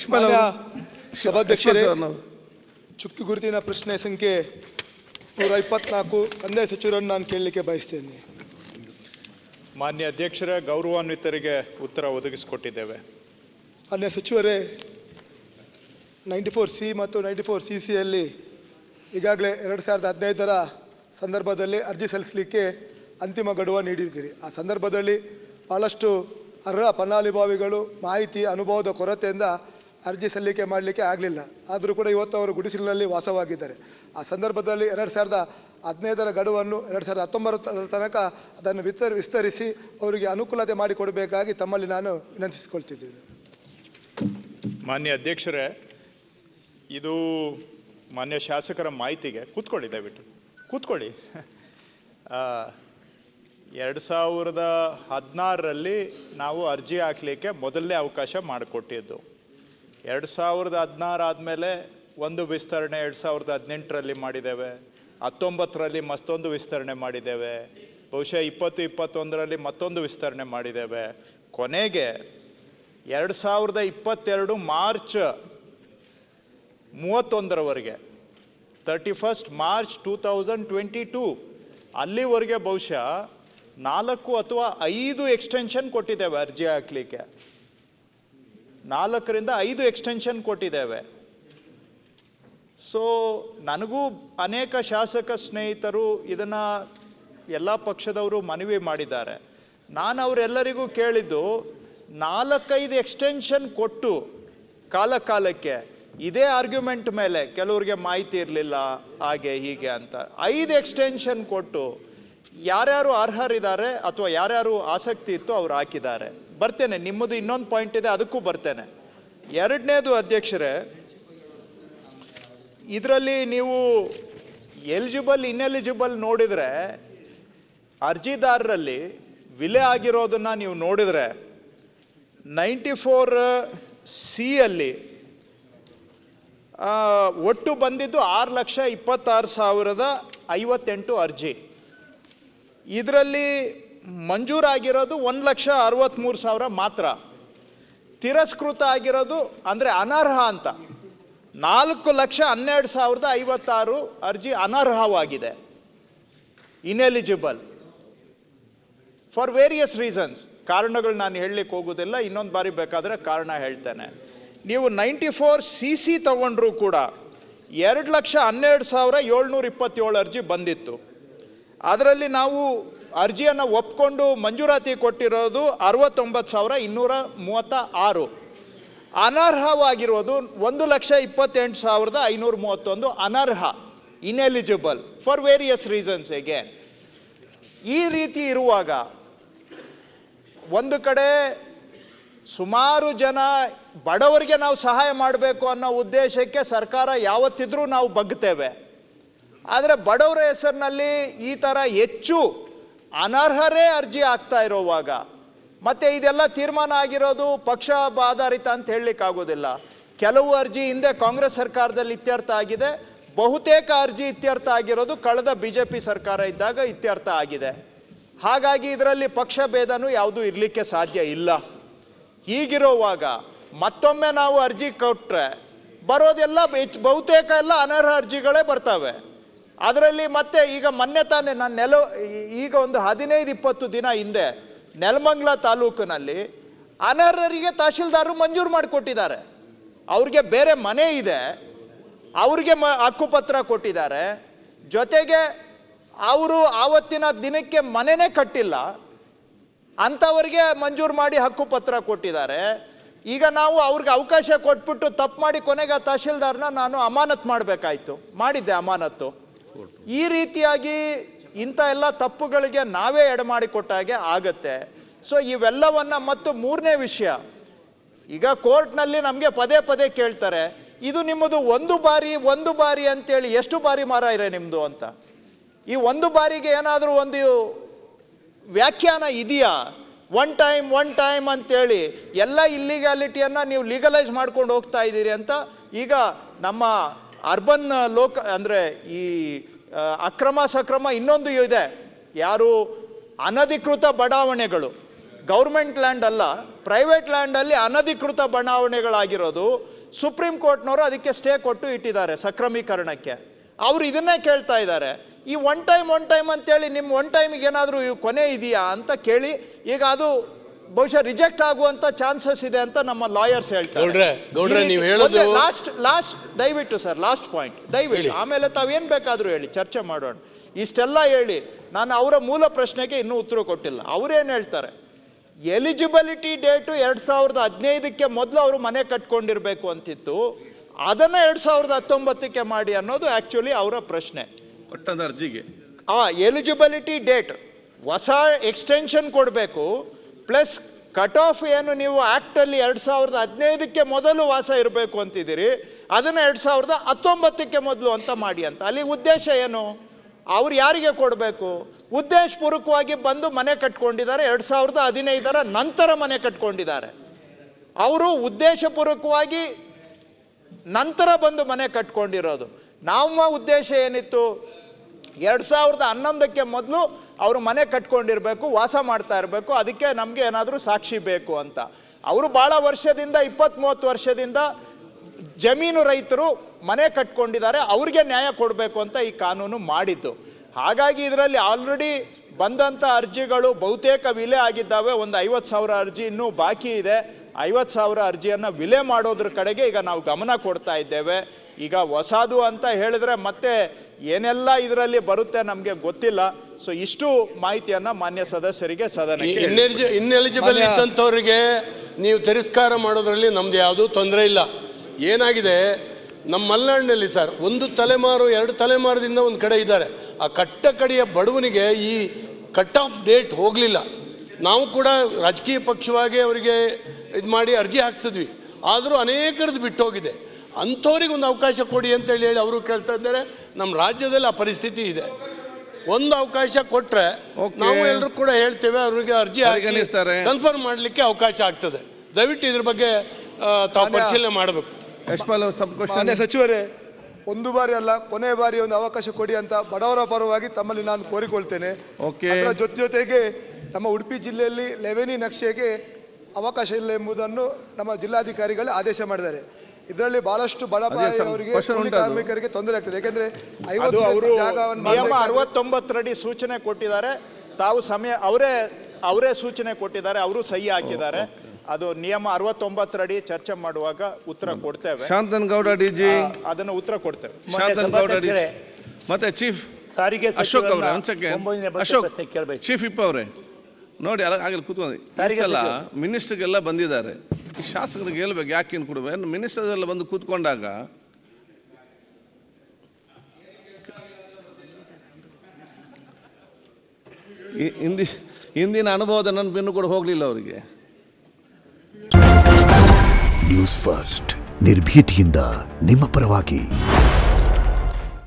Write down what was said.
ಸಭಾಧ್ಯಕ್ಷರೇ, ಚುಕ್ಕಿ ಗುರುತಿನ ಪ್ರಶ್ನೆ ಸಂಖ್ಯೆ 124 ಕಂದಾಯ ಸಚಿವರನ್ನು ನಾನು ಕೇಳಲಿಕ್ಕೆ ಬಯಸ್ತೇನೆ. ಮಾನ್ಯ ಅಧ್ಯಕ್ಷರೇ, ಗೌರವಾನ್ವಿತರಿಗೆ ಉತ್ತರ ಒದಗಿಸಿಕೊಟ್ಟಿದ್ದೇವೆ. ಮಾನ್ಯ ಸಚಿವರೇ, 94C ಮತ್ತು 94CCಯಲ್ಲಿ ಈಗಾಗಲೇ 2015ರ ಸಂದರ್ಭದಲ್ಲಿ ಅರ್ಜಿ ಸಲ್ಲಿಸಲಿಕ್ಕೆ ಅಂತಿಮ ಗಡುವು ನೀಡಿದ್ದೀರಿ. ಆ ಸಂದರ್ಭದಲ್ಲಿ ಭಾಳಷ್ಟು ಅರ್ಹ ಫಲಾನುಭವಿಗಳು ಮಾಹಿತಿ ಅನುಭವದ ಕೊರತೆಯಿಂದ ಅರ್ಜಿ ಸಲ್ಲಿಕೆ ಮಾಡಲಿಕ್ಕೆ ಆಗಲಿಲ್ಲ. ಆದರೂ ಕೂಡ ಇವತ್ತು ಅವರು ಗುಡಿಸಲಿನಲ್ಲಿ ವಾಸವಾಗಿದ್ದಾರೆ. ಆ ಸಂದರ್ಭದಲ್ಲಿ 2015ರ ಗಡುವನ್ನು 2019 ತನಕ ಅದನ್ನು ವಿಸ್ತರಿಸಿ ಅವರಿಗೆ ಅನುಕೂಲತೆ ಮಾಡಿಕೊಡಬೇಕಾಗಿ ತಮ್ಮಲ್ಲಿ ನಾನು ವಿನಂತಿಸಿಕೊಳ್ತಿದ್ದೇನೆ. ಮಾನ್ಯ ಅಧ್ಯಕ್ಷರೇ, ಇದು ಮಾನ್ಯ ಶಾಸಕರ ಮಾಹಿತಿಗೆ ಕೂತ್ಕೊಳ್ಳಿ, ದಯವಿಟ್ಟು ಕೂತ್ಕೊಳ್ಳಿ. 2016ರಲ್ಲಿ ನಾವು ಅರ್ಜಿ ಹಾಕಲಿಕ್ಕೆ ಮೊದಲನೇ ಅವಕಾಶ ಮಾಡಿಕೊಟ್ಟಿದ್ದು. 2016 ಆದಮೇಲೆ ಒಂದು ವಿಸ್ತರಣೆ 2018ರಲ್ಲಿ ಮಾಡಿದ್ದೇವೆ, 19ರಲ್ಲಿ ಮತ್ತೊಂದು ವಿಸ್ತರಣೆ ಮಾಡಿದ್ದೇವೆ, ಬಹುಶಃ 2021ರಲ್ಲಿ ಮತ್ತೊಂದು ವಿಸ್ತರಣೆ ಮಾಡಿದ್ದೇವೆ. ಕೊನೆಗೆ 2022 ಮಾರ್ಚ್ 31ರವರೆಗೆ 31 ಮಾರ್ಚ್ 2022 ಅಲ್ಲಿವರೆಗೆ ಬಹುಶಃ 4 ಅಥವಾ 5 ಎಕ್ಸ್ಟೆನ್ಷನ್ ಕೊಟ್ಟಿದ್ದೇವೆ. ಅರ್ಜಿ ಹಾಕಲಿಕ್ಕೆ 4ರಿಂದ 5 ಎಕ್ಸ್ಟೆನ್ಷನ್ ಕೊಟ್ಟಿದ್ದೇವೆ. ಸೊ ನನಗೂ ಅನೇಕ ಶಾಸಕ ಸ್ನೇಹಿತರು ಇದನ್ನು ಎಲ್ಲ ಪಕ್ಷದವರು ಮನವಿ ಮಾಡಿದ್ದಾರೆ. ನಾನು ಅವರೆಲ್ಲರಿಗೂ ಕೇಳಿದ್ದು, 4-5 ಎಕ್ಸ್ಟೆನ್ಷನ್ ಕೊಟ್ಟು ಕಾಲಕ್ಕೆ ಇದೇ ಆರ್ಗ್ಯುಮೆಂಟ್ ಮೇಲೆ ಕೆಲವ್ರಿಗೆ ಮಾಹಿತಿ ಇರಲಿಲ್ಲ ಹಾಗೆ ಹೀಗೆ ಅಂತ 5 ಎಕ್ಸ್ಟೆನ್ಷನ್ ಕೊಟ್ಟು ಯಾರ್ಯಾರು ಅರ್ಹರಿದ್ದಾರೆ ಅಥವಾ ಯಾರ್ಯಾರು ಆಸಕ್ತಿ ಇತ್ತು ಅವ್ರು ಹಾಕಿದ್ದಾರೆ. ಬರ್ತೇನೆ, ನಿಮ್ಮದು ಇನ್ನೊಂದು ಪಾಯಿಂಟ್ ಇದೆ, ಅದಕ್ಕೂ ಬರ್ತೇನೆ. ಎರಡನೇದು ಅಧ್ಯಕ್ಷರೇ, ಇದರಲ್ಲಿ ನೀವು ಎಲಿಜಿಬಲ್ ಇನ್ಎಲಿಜಿಬಲ್ ನೋಡಿದರೆ ಅರ್ಜಿದಾರರಲ್ಲಿ ವಿಲೆ ಆಗಿರೋದನ್ನು ನೀವು ನೋಡಿದರೆ 94C ಒಟ್ಟು ಬಂದಿದ್ದು 6,26,058 ಅರ್ಜಿ. ಇದರಲ್ಲಿ ಮಂಜೂರಾಗಿರೋದು 1,63,000 ಮಾತ್ರ. ತಿರಸ್ಕೃತ ಆಗಿರೋದು ಅಂದರೆ ಅನರ್ಹ ಅಂತ 4,12,056 ಅರ್ಜಿ ಅನರ್ಹವಾಗಿದೆ, ಇನ್ಎಲಿಜಿಬಲ್ ಫಾರ್ ವೇರಿಯಸ್ ರೀಸನ್ಸ್. ಕಾರಣಗಳು ನಾನು ಹೇಳಲಿಕ್ಕೆ ಹೋಗೋದಿಲ್ಲ, ಇನ್ನೊಂದು ಬಾರಿ ಬೇಕಾದರೆ ಕಾರಣ ಹೇಳ್ತೇನೆ. ನೀವು 94CC ತಗೊಂಡ್ರೂ ಕೂಡ 2,12,727 ಅರ್ಜಿ ಬಂದಿತ್ತು. ಅದರಲ್ಲಿ ನಾವು ಅರ್ಜಿಯನ್ನು ಒಪ್ಕೊಂಡು ಮಂಜೂರಾತಿ ಕೊಟ್ಟಿರೋದು 69,236. ಅನರ್ಹವಾಗಿರೋದು 1,28,531 ಅನರ್ಹ, ineligible for various reasons. Again ಈ ರೀತಿ ಇರುವಾಗ ಒಂದು ಕಡೆ ಸುಮಾರು ಜನ ಬಡವರಿಗೆ ನಾವು ಸಹಾಯ ಮಾಡಬೇಕು ಅನ್ನೋ ಉದ್ದೇಶಕ್ಕೆ ಸರ್ಕಾರ ಯಾವತ್ತಿದ್ರೂ ನಾವು ಬಗ್ತೇವೆ. ಆದರೆ ಬಡವರ ಹೆಸರಿನಲ್ಲಿ ಈ ಥರ ಹೆಚ್ಚು ಅನರ್ಹರೇ ಅರ್ಜಿ ಆಗ್ತಾ ಇರೋವಾಗ, ಮತ್ತು ಇದೆಲ್ಲ ತೀರ್ಮಾನ ಆಗಿರೋದು ಪಕ್ಷ ಆಧಾರಿತ ಅಂತ ಹೇಳಲಿಕ್ಕಾಗೋದಿಲ್ಲ. ಕೆಲವು ಅರ್ಜಿ ಹಿಂದೆ ಕಾಂಗ್ರೆಸ್ ಸರ್ಕಾರದಲ್ಲಿ ಇತ್ಯರ್ಥ ಆಗಿದೆ, ಬಹುತೇಕ ಅರ್ಜಿ ಇತ್ಯರ್ಥ ಆಗಿರೋದು ಕಳೆದ BJP ಸರ್ಕಾರ ಇದ್ದಾಗ ಇತ್ಯರ್ಥ ಆಗಿದೆ. ಹಾಗಾಗಿ ಇದರಲ್ಲಿ ಪಕ್ಷ ಭೇದನೂ ಯಾವುದೂ ಇರಲಿಕ್ಕೆ ಸಾಧ್ಯ ಇಲ್ಲ. ಹೀಗಿರೋವಾಗ ಮತ್ತೊಮ್ಮೆ ನಾವು ಅರ್ಜಿ ಕೊಟ್ಟರೆ ಬರೋದೆಲ್ಲ ಬಹುತೇಕ ಎಲ್ಲ ಅನರ್ಹ ಅರ್ಜಿಗಳೇ ಬರ್ತವೆ. ಅದರಲ್ಲಿ ಮತ್ತೆ ಈಗ ಮೊನ್ನೆ ತಾನೇ ನಾನು ಈಗ ಒಂದು 15-20 ದಿನ ಹಿಂದೆ ನೆಲಮಂಗಲ ತಾಲೂಕಿನಲ್ಲಿ ಅನರ್ಹರಿಗೆ ತಹಶೀಲ್ದಾರರು ಮಂಜೂರು ಮಾಡಿಕೊಟ್ಟಿದ್ದಾರೆ. ಅವ್ರಿಗೆ ಬೇರೆ ಮನೆ ಇದೆ, ಅವ್ರಿಗೆ ಹಕ್ಕುಪತ್ರ ಕೊಟ್ಟಿದ್ದಾರೆ, ಜೊತೆಗೆ ಅವರು ಆವತ್ತಿನ ದಿನಕ್ಕೆ ಮನೆನೇ ಕಟ್ಟಿಲ್ಲ, ಅಂಥವ್ರಿಗೆ ಮಂಜೂರು ಮಾಡಿ ಹಕ್ಕುಪತ್ರ ಕೊಟ್ಟಿದ್ದಾರೆ. ಈಗ ನಾವು ಅವ್ರಿಗೆ ಅವಕಾಶ ಕೊಟ್ಬಿಟ್ಟು ತಪ್ಪು ಮಾಡಿ ಕೊನೆಗೆ ತಹಶೀಲ್ದಾರ್ನ ನಾನು ಅಮಾನತ್ ಮಾಡಬೇಕಾಯ್ತು, ಮಾಡಿದ್ದೆ ಅಮಾನತ್ತು. ಈ ರೀತಿಯಾಗಿ ಇಂಥ ಎಲ್ಲ ತಪ್ಪುಗಳಿಗೆ ನಾವೇ ಎಡೆಮಾಡಿಕೊಟ್ಟಾಗೆ ಆಗತ್ತೆ. ಸೊ ಇವೆಲ್ಲವನ್ನು, ಮತ್ತು ಮೂರನೇ ವಿಷಯ, ಈಗ ಕೋರ್ಟ್ನಲ್ಲಿ ನಮಗೆ ಪದೇ ಪದೇ ಕೇಳ್ತಾರೆ, ಇದು ನಿಮ್ಮದು ಒಂದು ಬಾರಿ ಅಂತೇಳಿ ಎಷ್ಟು ಬಾರಿ ಮಾರ ಇರೆ ನಿಮ್ಮದು ಅಂತ. ಈ ಒಂದು ಬಾರಿಗೆ ಏನಾದರೂ ಒಂದು ವ್ಯಾಖ್ಯಾನ ಇದೆಯಾ? ಒನ್ ಟೈಮ್ ಅಂತೇಳಿ ಎಲ್ಲ ಇಲ್ಲಿಗಾಲಿಟಿಯನ್ನು ನೀವು ಲೀಗಲೈಸ್ ಮಾಡ್ಕೊಂಡು ಹೋಗ್ತಾ ಇದ್ದೀರಿ ಅಂತ ಈಗ ನಮ್ಮ ಅರ್ಬನ್ ಅಂದರೆ ಈ ಅಕ್ರಮ ಸಕ್ರಮ ಇನ್ನೊಂದು ಇದೆ, ಯಾರು ಅನಧಿಕೃತ ಬಡಾವಣೆಗಳು, ಗೌರ್ಮೆಂಟ್ ಲ್ಯಾಂಡ್ ಅಲ್ಲ, ಪ್ರೈವೇಟ್ ಲ್ಯಾಂಡಲ್ಲಿ ಅನಧಿಕೃತ ಬಡಾವಣೆಗಳಾಗಿರೋದು. ಸುಪ್ರೀಂ ಕೋರ್ಟ್ನವರು ಅದಕ್ಕೆ ಸ್ಟೇ ಕೊಟ್ಟು ಇಟ್ಟಿದ್ದಾರೆ ಸಕ್ರಮೀಕರಣಕ್ಕೆ. ಅವರು ಇದನ್ನೇ ಕೇಳ್ತಾ ಇದ್ದಾರೆ. ಈ ಒನ್ ಟೈಮ್ ಅಂತೇಳಿ ನಿಮ್ಮ ಒನ್ ಟೈಮಿಗೆ ಏನಾದರೂ ಕೊನೆ ಇದೆಯಾ ಅಂತ ಕೇಳಿ, ಈಗ ಅದು ಬಹುಶಃ ರಿಜೆಕ್ಟ್ ಆಗುವಂತ ಚಾನ್ಸಸ್ ಇದೆ ಅಂತ ನಮ್ಮ ಲಾಯರ್ಸ್ ಹೇಳ್ತಾರೆ. ನೀವು ಹೇಳೋದು ಲಾಸ್ಟ್ ದಯವಿಟ್ಟು ಸರ್, ಲಾಸ್ಟ್ ಪಾಯಿಂಟ್ ದಯವಿಟ್ಟು, ಆಮೇಲೆ ತಾವೇನು ಬೇಕಾದರೂ ಹೇಳಿ, ಚರ್ಚೆ ಮಾಡೋಣ. ಇಷ್ಟೆಲ್ಲ ಹೇಳಿ ನಾನು ಅವರ ಮೂಲ ಪ್ರಶ್ನೆಗೆ ಇನ್ನೂ ಉತ್ತರ ಕೊಟ್ಟಿಲ್ಲ. ಅವರೇನು ಹೇಳ್ತಾರೆ, ಎಲಿಜಿಬಿಲಿಟಿ ಡೇಟು 2015ಕ್ಕೆ ಮೊದಲು ಅವರು ಮನೆ ಕಟ್ಕೊಂಡಿರಬೇಕು ಅಂತಿತ್ತು, ಅದನ್ನು 2019ಕ್ಕೆ ಮಾಡಿ ಅನ್ನೋದು ಆ್ಯಕ್ಚುಲಿ ಅವರ ಪ್ರಶ್ನೆ. ಅರ್ಜಿಗೆ ಎಲಿಜಿಬಿಲಿಟಿ ಡೇಟ್ ಹೊಸ ಎಕ್ಸ್ಟೆನ್ಷನ್ ಕೊಡಬೇಕು, ಪ್ಲಸ್ ಕಟ್ ಆಫ್ ಏನು ನೀವು ಆ್ಯಕ್ಟಲ್ಲಿ 2015ಕ್ಕೆ ಮೊದಲು ವಾಸ ಇರಬೇಕು ಅಂತಿದ್ದೀರಿ, ಅದನ್ನು 2019ಕ್ಕೆ ಮೊದಲು ಅಂತ ಮಾಡಿ ಅಂತ. ಅಲ್ಲಿ ಉದ್ದೇಶ ಏನು? ಅವ್ರು ಯಾರಿಗೆ ಕೊಡಬೇಕು? ಉದ್ದೇಶಪೂರ್ವಕವಾಗಿ ಬಂದು ಮನೆ ಕಟ್ಕೊಂಡಿದ್ದಾರೆ, 2015ರ ನಂತರ ಮನೆ ಕಟ್ಕೊಂಡಿದ್ದಾರೆ. ಅವರು ಉದ್ದೇಶಪೂರ್ವಕವಾಗಿ ನಂತರ ಬಂದು ಮನೆ ಕಟ್ಕೊಂಡಿರೋದು. ನಮ್ಮ ಉದ್ದೇಶ ಏನಿತ್ತು? 2011ಕ್ಕೆ ಮೊದಲು ಅವರು ಮನೆ ಕಟ್ಕೊಂಡಿರಬೇಕು, ವಾಸ ಮಾಡ್ತಾ ಇರಬೇಕು, ಅದಕ್ಕೆ ನಮಗೆ ಏನಾದರೂ ಸಾಕ್ಷಿ ಬೇಕು ಅಂತ. ಅವರು ಭಾಳ ವರ್ಷದಿಂದ 20-30 ವರ್ಷದಿಂದ ಜಮೀನು ರೈತರು ಮನೆ ಕಟ್ಕೊಂಡಿದ್ದಾರೆ, ಅವ್ರಿಗೆ ನ್ಯಾಯ ಕೊಡಬೇಕು ಅಂತ ಈ ಕಾನೂನು ಮಾಡಿದ್ದು. ಹಾಗಾಗಿ ಇದರಲ್ಲಿ ಆಲ್ರೆಡಿ ಬಂದಂಥ ಅರ್ಜಿಗಳು ಬಹುತೇಕ ವಿಲೆ ಆಗಿದ್ದಾವೆ. ಒಂದು 50,000 ಅರ್ಜಿ ಇನ್ನೂ ಬಾಕಿ ಇದೆ. 50,000 ಅರ್ಜಿಯನ್ನು ವಿಲೆ ಮಾಡೋದ್ರ ಕಡೆಗೆ ಈಗ ನಾವು ಗಮನ ಕೊಡ್ತಾ ಇದ್ದೇವೆ. ಈಗ ಹೊಸದು ಅಂತ ಹೇಳಿದ್ರೆ ಮತ್ತೆ ಏನೆಲ್ಲ ಇದರಲ್ಲಿ ಬರುತ್ತೆ ನಮಗೆ ಗೊತ್ತಿಲ್ಲ. ಸೊ ಇಷ್ಟು ಮಾಹಿತಿಯನ್ನು ಮಾನ್ಯ ಸದಸ್ಯರಿಗೆ ಸದನಕ್ಕೆ ಇನ್ಎಲಿಜಿಬಲ್ ಇದ್ದಂಥವ್ರಿಗೆ ನೀವು ತಿರಸ್ಕಾರ ಮಾಡೋದ್ರಲ್ಲಿ ನಮ್ದು ಯಾವುದೂ ತೊಂದರೆ ಇಲ್ಲ. ಏನಾಗಿದೆ ನಮ್ಮ ಮಲೆನಾಡಿನಲ್ಲಿ ಸರ್, 1 ತಲೆಮಾರು 2 ತಲೆಮಾರದಿಂದ ಒಂದು ಕಡೆ ಇದ್ದಾರೆ. ಆ ಕಡೆಯ ಬಡವನಿಗೆ ಈ ಕಟ್ ಆಫ್ ಡೇಟ್ ಹೋಗಲಿಲ್ಲ. ನಾವು ಕೂಡ ರಾಜಕೀಯ ಪಕ್ಷವಾಗಿ ಅವರಿಗೆ ಇದು ಮಾಡಿ ಅರ್ಜಿ ಹಾಕ್ಸಿದ್ವಿ, ಆದರೂ ಅನೇಕರದ್ದು ಬಿಟ್ಟು ಹೋಗಿದೆ. ಅಂಥವ್ರಿಗೆ ಒಂದು ಅವಕಾಶ ಕೊಡಿ ಅಂತೇಳಿ ಅವರು ಕೇಳ್ತಾ ಇದ್ದಾರೆ. ನಮ್ಮ ರಾಜ್ಯದಲ್ಲಿ ಆ ಪರಿಸ್ಥಿತಿ ಇದೆ. ಒಂದು ಅವಕಾಶ ಕೊಟ್ಟರೆ ನಾವು ಎಲ್ಲರೂ ಕೂಡ ಹೇಳ್ತೇವೆ, ಅವರಿಗೆ ಅರ್ಜಿ ಕನ್ಫರ್ಮ್ ಮಾಡಲಿಕ್ಕೆ ಅವಕಾಶ ಆಗ್ತದೆ. ದಯವಿಟ್ಟು ಇದ್ರ ಬಗ್ಗೆ ತಾವು ಪರಿಶೀಲನೆ ಮಾಡಬೇಕು. ಮಾನ್ಯ ಸಚಿವರೇ, ಒಂದು ಬಾರಿ ಅಲ್ಲ, ಕೊನೆ ಬಾರಿ ಒಂದು ಅವಕಾಶ ಕೊಡಿ ಅಂತ ಬಡವರ ಪರವಾಗಿ ತಮ್ಮಲ್ಲಿ ನಾನು ಕೋರಿಕೊಳ್ತೇನೆ. ಅದರ ಜೊತೆಗೆ ನಮ್ಮ ಉಡುಪಿ ಜಿಲ್ಲೆಯಲ್ಲಿ ಲೆವೆನಿ ನಕ್ಷೆಗೆ ಅವಕಾಶ ಇಲ್ಲ ಎಂಬುದನ್ನು ನಮ್ಮ ಜಿಲ್ಲಾಧಿಕಾರಿಗಳು ಆದೇಶ ಮಾಡಿದ್ದಾರೆ. ಇದರಲ್ಲಿ ಬಹಳಷ್ಟು ಬಡವರಿಗೆ ಕಾರ್ಮಿಕರಿಗೆ ತೊಂದರೆ ಆಗ್ತದೆ. ಯಾಕೆಂದ್ರೆ 69 ಅಡಿ ಸೂಚನೆ ಕೊಟ್ಟಿದ್ದಾರೆ. ತಾವು ಸಮಯ ಅವರೇ ಸೂಚನೆ ಕೊಟ್ಟಿದ್ದಾರೆ, ಅವರು ಸಹಿ ಹಾಕಿದ್ದಾರೆ. ಅದು ನಿಯಮ 69 ಅಡಿ ಚರ್ಚೆ ಮಾಡುವಾಗ ಉತ್ತರ ಕೊಡ್ತೇವೆ. ಶಾಂತನ್ ಗೌಡ ಡಿಜಿ ಅದನ್ನು ಉತ್ತರ ಕೊಡ್ತೇವೆ. ಶಾಂತನ್ ಗೌಡ ಡಿಜಿ ಮತ್ತೆ ಚೀಫ್ ಸಾರಿಗೆ ಅಶೋಕ್ ಅವರೇ, ಒಂದು ಸೆಕೆಂಡ್ ಅಶೋಕ್ ಚೀಫ್ ಇಪ್ಪ ಅವರೇ ನೋಡಿ, ಆಗಲಿ ಕೂತ್ಕೊಂಡು. ಎಲ್ಲ ಮಿನಿಸ್ಟರ್ಗೆಲ್ಲ ಬಂದಿದ್ದಾರೆ, ಈ ಶಾಸಕರಿಗೆ ಹೇಳ್ಬೇಕು ಯಾಕೇನು ಕೊಡಬೇಕು. ಮಿನಿಸ್ಟರ್ ಎಲ್ಲ ಬಂದು ಕೂತ್ಕೊಂಡಾಗ ಹಿಂದಿನ ಅನುಭವದ ನನ್ನ ಬೆನ್ನು ಕೂಡ ಹೋಗಲಿಲ್ಲ ಅವರಿಗೆ. ನ್ಯೂಸ್ ಫಸ್ಟ್ ನಿರ್ಭೀತಿಯಿಂದ ನಿಮ್ಮ ಪರವಾಗಿ.